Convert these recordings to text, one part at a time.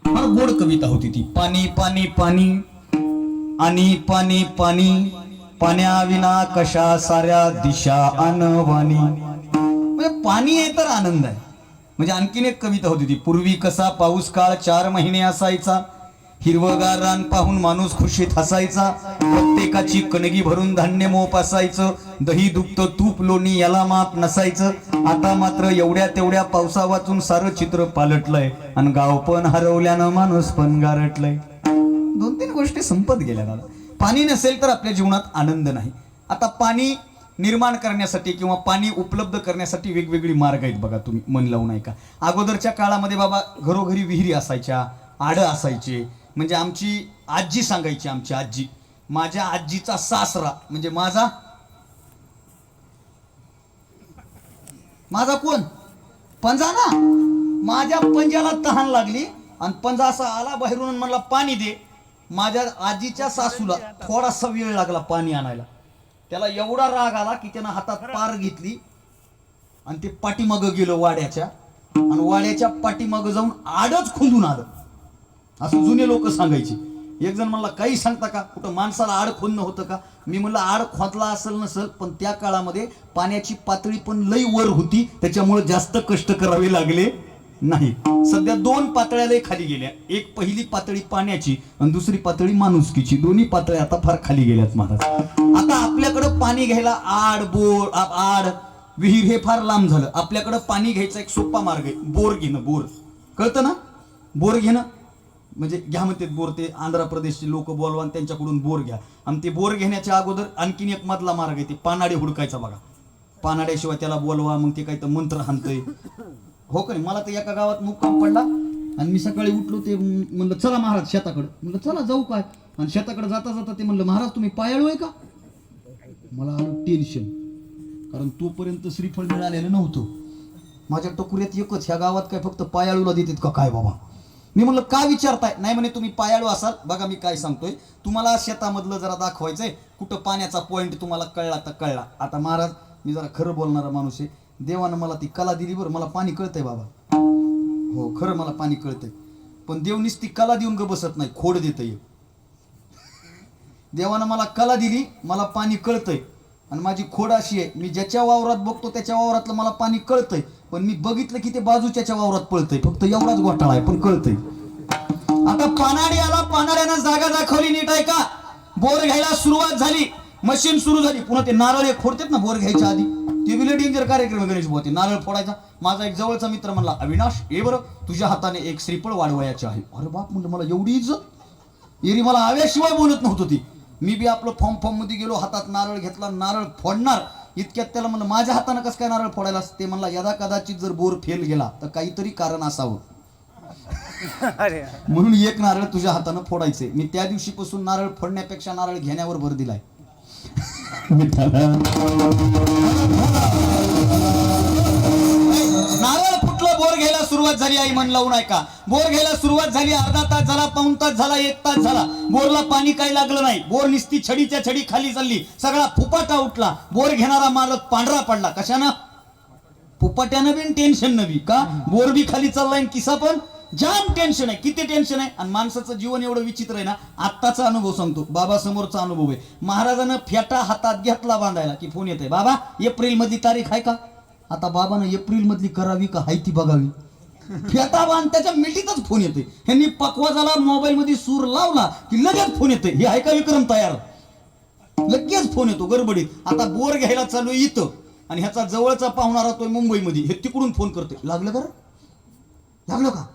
फार गोड कविता होती ती. पाणी पाणी पाणी आणि पाणी पाणी, पाण्याविना कशा साऱ्या दिशा अनवाणी. म्हणजे पाणी आहे तर आनंद आहे. म्हणजे आणखीन एक कविता होती ती. पूर्वी कसा पाऊस काळ 4 महिने असायचा, हिरवगार रान पाहून माणूस खुशीत हसायचा, प्रत्येकाची कणगी भरून धान्य मोप असायचं, दही दुभतं तूप लोणी याला माप नसायचं. आता मात्र एवढ्या तेवढ्या पावसा वाचून सारं चित्र पालटलंय, आणि गाव पण हरवल्यानं माणूस पण गारटलंय. 2-3 गोष्टी संपत गेल्या दादा. पाणी नसेल तर आपल्या जीवनात आनंद नाही. आता पाणी निर्माण करण्यासाठी किंवा पाणी उपलब्ध करण्यासाठी वेगवेगळी मार्ग आहेत बघा, तुम्ही मन लावून ऐका. अगोदरच्या काळामध्ये बाबा घरोघरी विहिरी असायच्या, आडं असायचे. म्हणजे आमची आजी सांगायची, आमची आजी, माझ्या आजीचा सासरा म्हणजे माझा कोण पंजा ना, माझ्या पंजाला तहान लागली आणि पंजा असा आला बाहेरून म्हणला पाणी दे. माझ्या आजीच्या सासूला थोडासा वेळ लागला पाणी आणायला. त्याला एवढा राग आला की त्यानं हातात पार घेतली आणि ते पाठीमागं गेलं वाड्याच्या, आणि वाड्याच्या पाठीमागं जाऊन आडच खोदून आलं. असं जुने लोक सांगायचे. एक जण म्हणला काही सांगता का, कुठं माणसाला आड खोदणं होतं का? मी म्हणलं आड खोदला असेल नसेल, पण त्या काळामध्ये पाण्याची पातळी पण लई वर होती, त्याच्यामुळे जास्त कष्ट करावे लागले नाही. सध्या 2 पातळ्या लई खाली गेल्या. एक पहिली पातळी पाण्याची आणि दुसरी पातळी माणुसकीची. दोन्ही पातळ्या आता फार खाली गेल्यात महाराज. आता आपल्याकडं पाणी घ्यायला आड, बोर, आड, विहीर हे फार लांब झालं. आपल्याकडं पाणी घ्यायचा एक सोपा मार्ग आहे, बोर घेणं. बोर कळतं ना, बोर घेणं म्हणजे घ्या म्हणते बोर. ते आंध्र प्रदेशचे लोक बोलवा आणि त्यांच्याकडून बोर घ्या. आणि ते बोर घेण्याच्या अगोदर आणखीन एक मधला मार्ग आहे, ते पानाडे हुडकायचा बघा. पानाड्याशिवाय त्याला बोलवा, मग ते काही तर मंत्र हाणतंय. हो का नाही? मला तर एका गावात मुक्काम पडला आणि मी सकाळी उठलो, ते म्हणलं चला महाराज शेताकडं. म्हणलं चला जाऊ काय. आणि शेताकडे जाता जाता ते म्हणलं महाराज तुम्ही पायाळू आहे का? मला आलं टेन्शन, कारण तोपर्यंत श्रीफळ मिळालेलं नव्हतं. माझ्या टोकुऱ्यात एकच, ह्या गावात काय फक्त पायाळूला देतात का काय बाबा? मी म्हणलं का विचारताय? नाही म्हणे तुम्ही पायाळू असाल. बघा मी काय सांगतोय तुम्हाला, शेतामधलं जरा दाखवायचंय, कुठं पाण्याचा पॉईंट तुम्हाला कळला तर कळला. आता महाराज मी जरा खरं बोलणारा माणूस आहे, देवानं मला ती कला दिली बरं, मला पाणी कळतंय बाबा. हो खरं मला पाणी कळतंय, पण देव नुसती कला देऊन ग बसत नाही, खोड देतय. देवानं मला कला दिली, मला पाणी कळतंय, आणि माझी खोड अशी आहे, मी ज्याच्या वावरात बघतो त्याच्या वावरातलं मला पाणी कळतंय, पण मी बघितलं की ते बाजूच्या वावरात पळतंय. फक्त एवढाच घोटाळा आहे, पण कळतंय. आता पानाडी आला, पानाड्यानं जागा दाखवली, नीट आहे का? बोर घ्यायला सुरुवात झाली, मशीन सुरू झाली. पुन्हा ते नारळ फोडतात ना बोर घ्यायच्या आधी, ते विले डेंजर कार्यक्रम गणेश भाऊ, नारळ फोडायचा. माझा एक जवळचा मित्र म्हणला, अविनाश ये बरं तुझ्या हाताने एक श्रीफळ वाढवायचे आहे. अरे बाप म्हणलं, मला एवढी इज्जत. एरी मला आव्याशिवाय बोलत नव्हतं ती. मी बी आपलं फॉर्म मध्ये गेलो, हातात नारळ घेतला, नारळ फोडणार इतक्यात त्याला म्हणलं माझ्या हाताने कसं काय नारळ फोडायला? ते म्हणला यदा कदाचित जर बोर फेल गेला तर काहीतरी कारण असावं, म्हणून एक नारळ तुझ्या हाताने फोडायचे. मी त्या दिवशीपासून नारळ फोडण्यापेक्षा नारळ घेण्यावर भर दिलाय. नारळ फुटलं, बोर घ्यायला सुरुवात झाली. आई मन लावून ऐका, बोर घ्यायला सुरुवात झाली. अर्धा तास झाला, पाऊण तास झाला, 1 तास झाला, बोरला पाणी काही लागलं नाही. बोर निस्ती छडीच्या छडी खाली चालली, सगळा फुपाटा उठला. बोर घेणारा मालक पांढरा पडला. कशानं? फुपाट्यानं बी टेन्शन नवी का? बोर बी खाली चाललाय, किसा पण जाम टेन्शन आहे. किती टेन्शन आहे. आणि माणसाचं जीवन एवढं विचित्र आहे ना. आत्ताचा अनुभव सांगतो, बाबा समोरचा अनुभव आहे. महाराजानं फेटा हातात घेतला बांधायला की फोन येतोय, बाबा एप्रिल मधली तारीख आहे का? आता बाबानं एप्रिल मधली करावी का हाय ती बघावी. फेटा बांध, त्याच्या मिठीतच फोन येतोय. ह्यांनी पकवाजाला मोबाईल मध्ये सूर लावला की लगेच फोन येतोय, हे आहे का विक्रम तयार? लगेच फोन येतो गडबडीत. आता बोर घ्यायला चालू इथं, आणि ह्याचा जवळचा पाहुणा राहतोय मुंबईमध्ये, हे तिकडून फोन करतोय, लागलं का? लागलं का?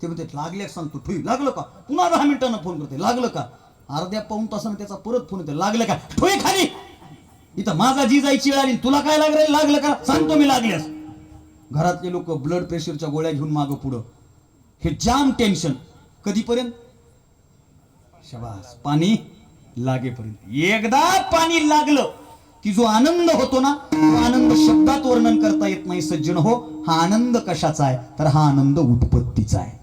ते म्हणते लागल्या सांगतो, ठुई लागलं का? पुन्हा 10 मिनिटांना फोन करते, लागलं का? अर्ध्या पाऊण तासानं त्याचा परत फोन येतो, लागलं का? ठुई खाली. इथं माझा जी जायची वेळ आली, तुला काय लागलं? लागलं का? सांगतो मी लागल्यास. घरातले लोक ब्लड प्रेशरच्या गोळ्या घेऊन मागं पुढं. हे जाम टेन्शन. कधीपर्यंत? शबास, पाणी लागेपर्यंत. एकदा पाणी लागलं की जो आनंद होतो ना, तो आनंद शब्दात वर्णन करता येत नाही सज्जन हो. हा आनंद कशाचा आहे? तर हा आनंद उत्पत्तीचा आहे.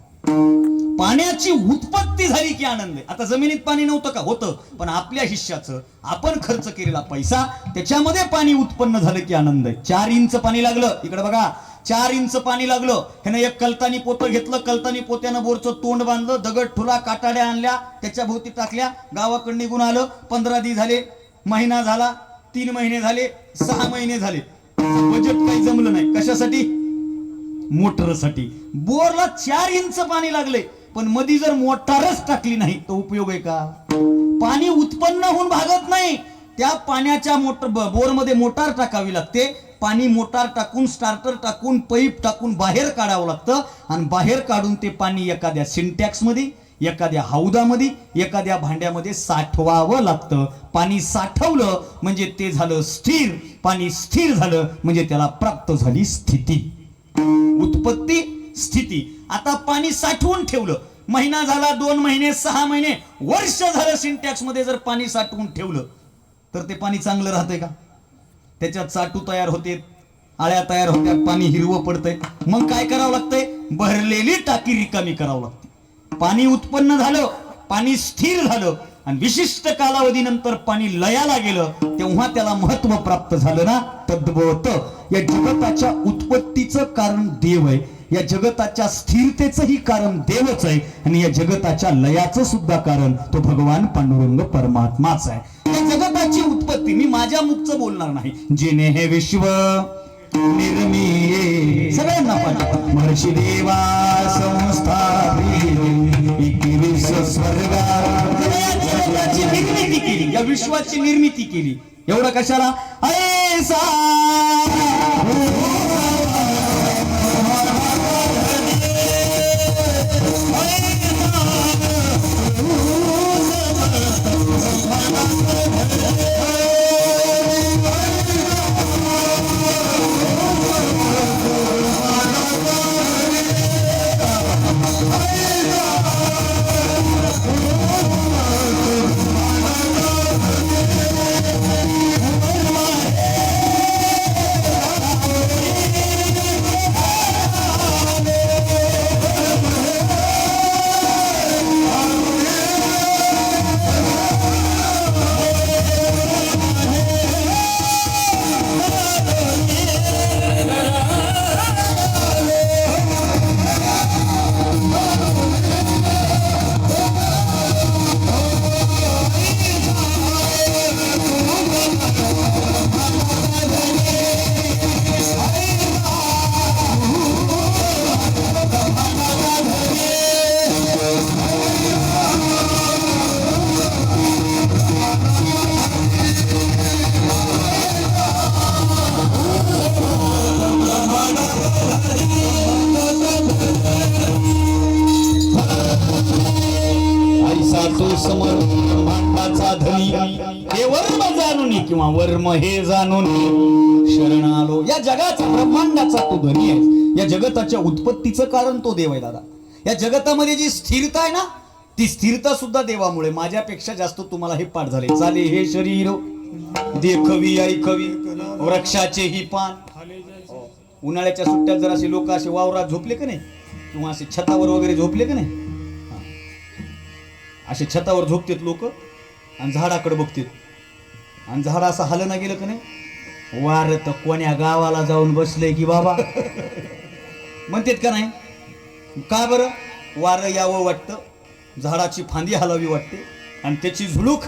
पाण्याची उत्पत्ती झाली की आनंद आहे. आता जमिनीत पाणी नव्हतं का? होतं, पण आपल्या हिश्श्याचं, आपण खर्च केलेला पैसा, त्याच्यामध्ये पाणी उत्पन्न झालं की आनंद आहे. 4 इंच पाणी लागलं. इकडे बघा, 4 इंच पाणी लागलं. ह्यानं एक कलतानी पोतं घेतलं, कलतानी पोत्यानं बोरचं तोंड बांधलं, दगड ठुला काटाड्या आणल्या, त्याच्या भोवती टाकल्या, गावाकडे निघून आलं. 15 दिवस झाले, महिना झाला, 3 महिने झाले, 6 महिने झाले, बजेट काही जमलं नाही. कशासाठी? मोटरसाठी. बोरला 4 इंच पाणी लागले, पण मधी जर मोटारच टाकली नाही तर उपयोग आहे का? पाणी उत्पन्न होऊन भागत नाही. त्या पाण्याच्या बोरमध्ये मोटार टाकावी लागते. पाणी मोटार टाकून, स्टार्टर टाकून, पाईप टाकून बाहेर काढावं लागतं, आणि बाहेर काढून ते पाणी एखाद्या सिंटॅक्स मध्ये, एखाद्या हौदामध्ये, एखाद्या भांड्यामध्ये साठवावं लागतं. पाणी साठवलं म्हणजे ते झालं स्थिर. पाणी स्थिर झालं म्हणजे त्याला प्राप्त झाली स्थिती, उत्पत्ती, स्थिती. आता पाणी साठवून ठेवलं, महिना झाला, 2 महिने, 6 महिने, वर्ष झालं, सिंटॅक्स मध्ये जर पाणी साठवून ठेवलं तर ते पाणी चांगलं राहतंय का? त्याच्यात साठू तयार होते, आळ्या तयार होत्या, पाणी हिरवं पडतंय. मग काय करावं लागतंय? भरलेली टाकी रिकामी करावं लागते. पाणी उत्पन्न झालं, पाणी स्थिर झालं, आणि विशिष्ट कालावधीनंतर पाणी लयाला गेलं, तेव्हा त्याला महत्व प्राप्त झालं ना. तद्वत या जगताच्या उत्पत्तीचं कारण देव आहे, या जगताच्या स्थिरतेचंही कारण देवच आहे, आणि या जगताच्या लयाचं सुद्धा कारण तो भगवान पांडुरंग परमात्माच आहे. या जगताची उत्पत्ती मी माझ्या मुखचं बोलणार नाही. जिने हे विश्व निर्मिये, सगळ्यांना पाहिजे, महर्षी देवा संस्थापिले 21 स्वर्गा, जगताची निर्मिती केली, या विश्वाची निर्मिती केली. एवढं कशाला? ऐसा किंवा वर्म हे जाणून शरण आलो. या जगाचा, ब्रह्मांडाचा तो धनी आहे. या जगताच्या उत्पत्तीचं कारण तो देव आहे दादा. या जगतामध्ये जी स्थिरता आहे ना, ती स्थिरता सुद्धा देवामुळे. माझ्यापेक्षा जास्त तुम्हाला हे पाठ झाले. चाले हे शरीर देखवी ऐकवी वृक्षाचे ही पान. उन्हाळ्याच्या सुट्ट्यात जर असे लोक असे वावरात झोपले का नाही, किंवा असे छतावर वगैरे झोपले का नाही, असे छतावर झोपतेत लोक आणि झाडाकडे बघतेत, आणि झाड असं हलना गेलं का नाही, वार तर कोण्या गावाला जाऊन बसले की बाबा म्हणतेत का नाही. का बरं? वारं यावं वाटतं, झाडाची फांदी हलावी वाटते, आणि त्याची झुळूक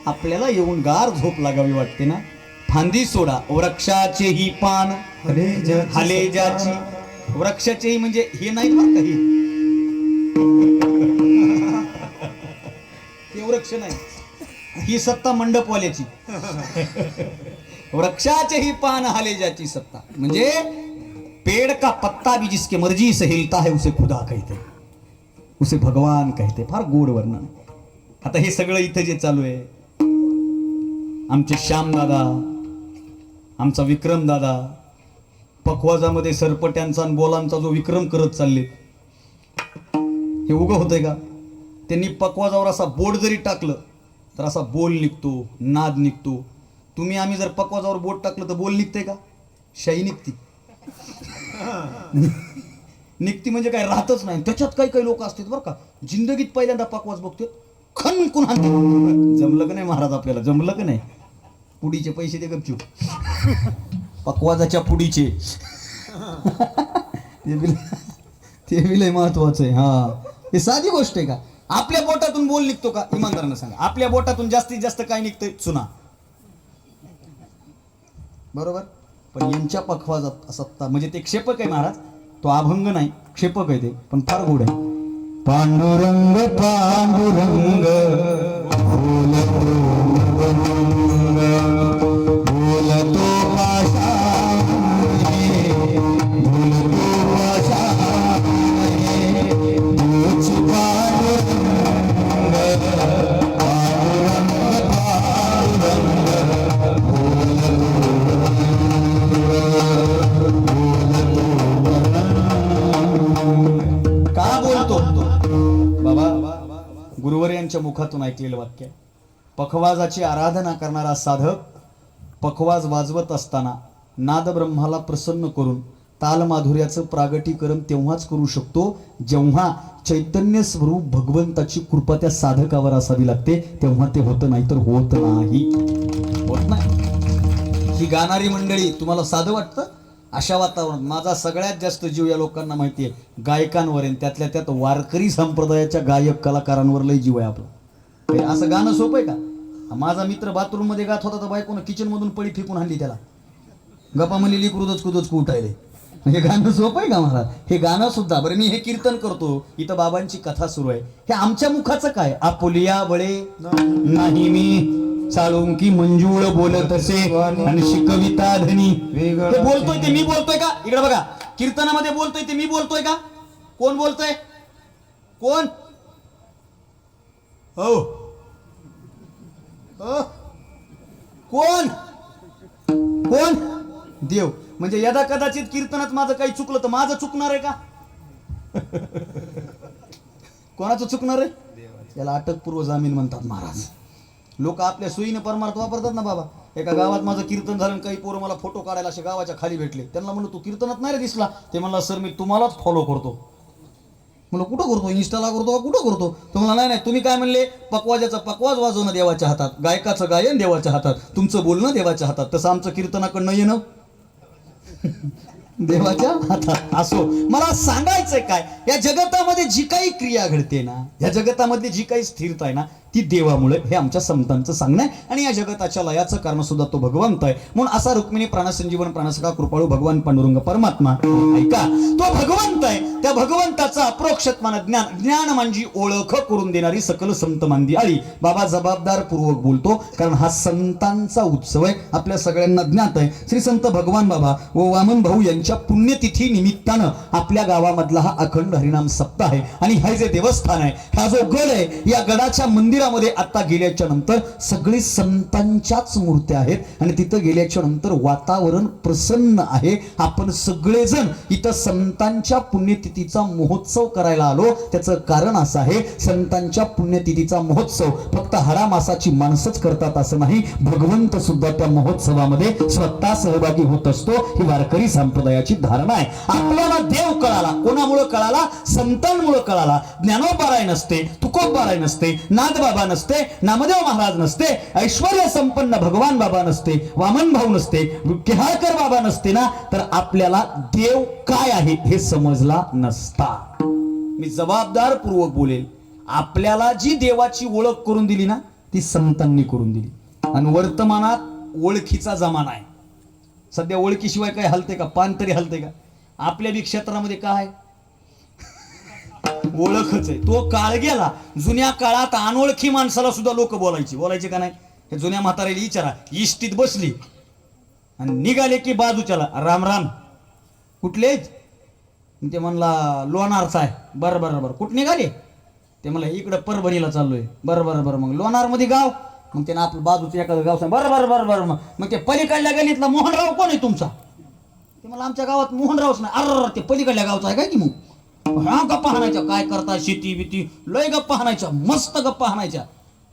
आपल्याला येऊन गार झोप लागावी वाटते ना. फांदी सोडा, वृक्षाचे ही पान हले ज्याची. वृक्षाचेही म्हणजे हे नाही बरं काही, ते वृक्ष नाही, ही सत्ता मंडपवाल्याची. वृक्षाचे ही पान हले ज्याची सत्ता म्हणजे पेड़ का पत्ता भी जिसके मर्जी से हिलता है उसे खुदा कहते, उसे भगवान कहते. फार गोड वर्णन. आता हे सगळं इथं जे चालू आहे, आमचे श्याम दादा, आमचा विक्रम दादा पखवाजामध्ये सरपट्यांचा आणि बोलांचा जो विक्रम करत चालले, हे उगं होतंय का? त्यांनी पखवाजावर असा बोट जरी टाकलं तर असा बोल निघतो, नाद निघतो. तुम्ही आम्ही जर पखवाजावर बोट टाकलं तर बोल निघते का? शाई निघती. निघती म्हणजे काय, राहतच नाही. त्याच्यात काही काही लोक असतात बरं का, जिंदगीत पहिल्यांदा पखवाज बघतो, खन कुणा जमलं का नाही महाराज, आपल्याला जमलं का नाही, पुडीचे पैसे दे गपचूप, पखवाजाच्या पुडीचे. ते बी लय महत्वाचं आहे. हा, हे साधी गोष्ट आहे का? आपल्या बोटातून बोल निघतो का? इमानदारानं सांगा, आपल्या बोटातून जास्तीत जास्त काय निघतंय? चुना. बरोबर. पण यांच्या पखवाजात सत्ता, म्हणजे ते क्षेपक आहे महाराज, तो अभंग नाही, क्षेपक आहे ते, पण फार गोड आहे. पांडुरंग पांडुरंग बोलतो गुरुवर यांच्या मुखातून ऐकलेलं वाक्य. पखवाजाची आराधना करणारा साधक पखवाज वाजवत असताना नाद ब्रह्माला प्रसन्न करून तालमाधुर्याचं प्रागटीकरण तेव्हाच करू शकतो जेव्हा चैतन्य स्वरूप भगवंताची कृपा त्या साधकावर असावी लागते, तेव्हा ते होतं, नाही तर होत नाही. होत नाही. ही गाणारी मंडळी तुम्हाला साधं वाटतं? अशा वातावरणात माझा सगळ्यात जास्त जीव या लोकांना माहिती आहे, गायकांवर आहे, त्यातल्या त्यात वारकरी संप्रदायाच्या गायक कलाकारांवर लय जीव आहे आपलं. असं गाणं सोपं आहे का? माझा मित्र बाथरूम मध्ये गात होता तर बायकोनं किचन मधून पळी फेकून आणली त्याला. गप्पा म्हणली कुदच कुदच उठायले. हे गाणं सोपं आहे का महाराज? हे गाणं सुद्धा, बरं मी हे कीर्तन करतो, इथं बाबांची कथा सुरू आहे, हे आमच्या मुखाचं काय? आपुलिया बळे नाही मी साळुंकी मंजूळ बोलत असे आणि शिकविता धनी. हे बोलतोय ते मी बोलतोय का? इकडे बघा, कीर्तनामध्ये बोलतोय ते मी बोलतोय का? कोण बोलतोय? कोण? हो, कोण? कोण? देव. म्हणजे यदा कदाचित कीर्तनात माझं काही चुकलं तर माझं चुकणार आहे का? कोणाचं चुकणार आहे? याला अटकपूर्व जामीन म्हणतात महाराज. लोक आपल्या सोयीने परमार्थ वापरतात ना बाबा. एका गावात माझं कीर्तन झालं, काही पोरं मला फोटो काढायला असे गावाच्या खाली भेटले. त्यांना म्हणलं तू कीर्तनात नाही रे दिसला. ते म्हणला सर मी तुम्हालाच फॉलो करतो. म्हणलं कुठं करतो? इंस्टाला करतो का कुठं करतो? तो म्हणला नाही नाही, तुम्ही काय म्हणले? पकवाजाचा पकवाज वाजवणं देवाच्या हातात, गायकाचं गायन देवाच्या हातात, तुमचं बोलणं देवाच्या हातात. तसं आमचं कीर्तनाकडनं येणं देवाच्या हातात. असो, मला सांगायचंय काय, या जगतामध्ये जी काही क्रिया घडते ना, या जगतामध्ये जी काही स्थिरता आहे ना, ती देवामुळे, हे आमच्या संतांचं सांगणं आहे. आणि या जगताच्या लयाचं कारण सुद्धा तो भगवंत आहे. म्हणून असा रुक्मिणी प्राणसंजीवन प्राणसखा कृपाळू भगवान पांडुरंग परमात्मा, ऐका, तो भगवंत आहे. त्या भगवंताचा अप्रोक्षत्मान ज्ञान, ज्ञान म्हणजे ओळख करून देणारी सकल संत मांदी आली. बाबा जबाबदार पूर्वक बोलतो, कारण हा संतांचा उत्सव आहे, आपल्या सगळ्यांना ज्ञात आहे. श्री संत भगवान बाबा व वामन भाऊ यांच्या पुण्यतिथी निमित्तानं आपल्या गावामधला हा अखंड हरिनाम सप्ताह आहे. आणि हे जे देवस्थान आहे, हा जो गड आहे, या गडाच्या मंदिरामध्ये आता गेल्याच्या नंतर सगळी संतांच्याच मूर्त्या आहेत आणि तिथं गेल्याच्या नंतर वातावरण प्रसन्न आहे. आपण सगळेजण इथं संतांच्या पुण्यतिथीचा महोत्सव करायला आलो. त्याचं कारण असं आहे, संतांच्या पुण्यतिथीचा महोत्सव फक्त हरा मासाची माणसंच करतात असं नाही, भगवंत सुद्धा त्या महोत्सवामध्ये स्वतः सहभागी होत असतो. ही वारकरी संप्रदायाची धारणा आहे. आपल्याला देव कळाला, कोणामुळे कळाला? संतांमुळे कळाला. ज्ञानोबाराय नसते, तुकोबाराय नसते, नादबाबा नसते, नामदेव महाराज नसते, ऐश्वर्य संपन्न भगवान बाबा नसते, वामन भाऊ नसते, केहाळकर बाबा नसते ना, तर आपल्याला देव काय आहे हे समजला नसता. मी जबाबदार पूर्वक बोलेल, आपल्याला जी देवाची ओळख करून दिली ना, ती संतांनी करून दिली. आणि वर्तमानात ओळखीचा जमाना आहे. सध्या ओळखीशिवाय काय हलते का? पान तरी हलते का? आपल्या बी क्षेत्रामध्ये काय ओळखच आहे. तो काळ गेला. जुन्या काळात अनोळखी माणसाला सुद्धा लोक बोलायचे का नाही? हे जुन्या म्हाताऱ्याला विचारा, इष्टीत बसली आणि निघाले की बाजूच्याला राम राम, कुठले? ते म्हणला लोणारचा आहे. बरं बरं बरं, कुठं निघाले? ते म्हणला इकडं परभणीला चाललोय. बरं बरं बरं, मग लोणार मध्ये गाव? मग त्यानं आपलं बाजूचं एखादं गाव सांग. बरं बरं बरं बरं, मग ते पलीकडल्या गलीतला मोहनराव कोण आहे तुमचा? ते मला आमच्या गावात मोहनरावच नाही. अरे ते पलीकडल्या गावचा आहे काय की? मग हा गप्पा हाणायच्या, काय करता शेती बिती, लय गप्पा हाणायच्या, मस्त गप्पा हाणायच्या.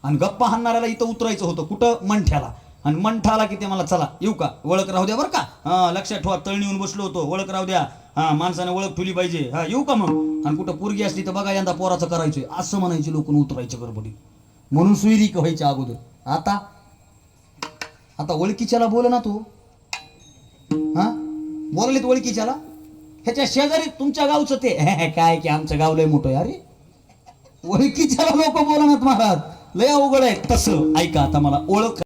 आणि गप्पा हाणणाऱ्याला इथं उतरायचं होतं, कुठं? मंठ्याला. आणि मंठा आला की ते मला चला येऊ का, ओळख राहू द्या बरं का, हा लक्षात ठेवा, तळणी येऊन बसलो होतो, ओळख राहू द्या, हा माणसाने ओळख ठेवली पाहिजे, हा येऊ का मग. आणि कुठं पोरगी असली तर बघा यंदा पोराचं करायचंय असं म्हणायचे लोक, उतरायचे गडबडीत. म्हणून सुईरी व्हायच्या अगोदर. आता आता ओळखीच्याला बोल ना तू, हा बोललीत ओळखीच्याला, ह्याच्या शेजारी तुमच्या गावचं ते काय की आमचं गाव लय मोठं आहे. अरे ओळखीच्याला लोक बोलणार महाराज लय अवघड आहे. तसं ऐका आता मला ओळख